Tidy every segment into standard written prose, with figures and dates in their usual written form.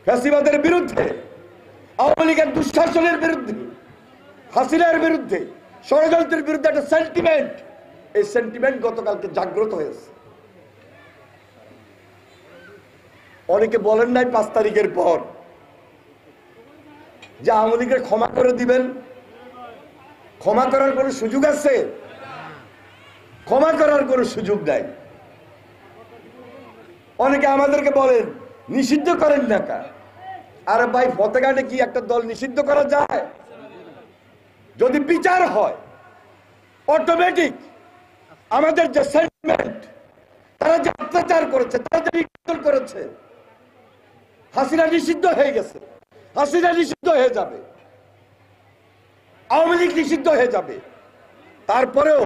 ফ্যাসিবাদের বিরুদ্ধে, আওয়ামী লীগের দুঃশাসনের বিরুদ্ধে, হাসিনার বিরুদ্ধে, ষড়যন্ত্রের বিরুদ্ধে একটা সেন্টিমেন্ট, এই সেন্টিমেন্ট গতকালকে জাগ্রত হয়েছে। অনেকে বলেন নাই 5 তারিখের পর যে আওয়ামী লীগের ক্ষমা করে দিবেন। ক্ষমা করার কোনো সুযোগ আছে? ক্ষমা করার কোনো সুযোগ নাই। অনেকে আমাদেরকে বলেন নিষিদ্ধ করেন না কা। আরে ভাই, ফতেঘাটে কি একটা দল নিষিদ্ধ করা যায়? যদি বিচার হয় অটোমেটিক আমাদের যে সেন্টিমেন্ট, তারা যে অত্যাচার করেছে, তারা যে নির্যাতন করেছে, হাসিনা নিষিদ্ধ হয়ে গেছে, হাসিনা নিষিদ্ধ হয়ে যাবে, আওয়ামী লীগ নিষিদ্ধ হয়ে যাবে। তারপরেও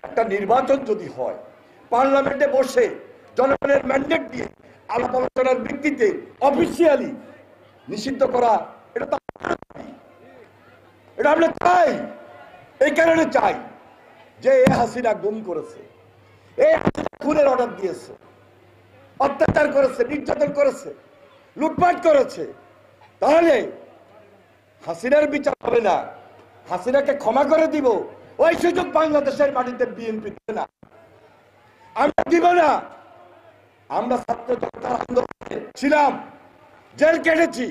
একটা নির্বাচন যদি হয়, পার্লামেন্টে বসে জনগণের ম্যান্ডেট দিয়ে আলাপ আলোচনার ভিত্তিতে অফিসিয়ালি নিষিদ্ধ করা, এটা তো এটা আমরা চাই। এই কারণে চাই যে এই হাসিনা গুম করেছে, এই হাসিনা খুনের অর্ডার দিয়েছে, অত্যাচার করেছে, নির্যাতন করেছে, লুটপাট করেছে। তাহলে হাসিনার বিচার হবে না, হাসিনাকে ক্ষমা করে দিব, ওই সুযোগ বাংলাদেশের মাটিতে বিএনপি দেবে না, আমরা দিব না। আমরা ছাত্র জনতার আন্দোলনে ছিলাম, জেল কেটেছি।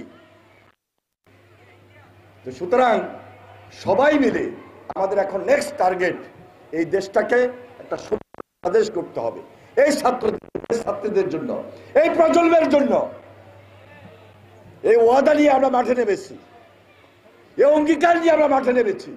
সুতরাং সবাই মিলে আমাদের এখন নেক্সট টার্গেট, এই দেশটাকে একটা আদেশ করতে হবে। এই ছাত্রদের জন্য, এই প্রজন্মের জন্য এই ওয়াদা নিয়ে আমরা মাঠে নেমেছি, এই অঙ্গীকার নিয়ে আমরা মাঠে নেমেছি।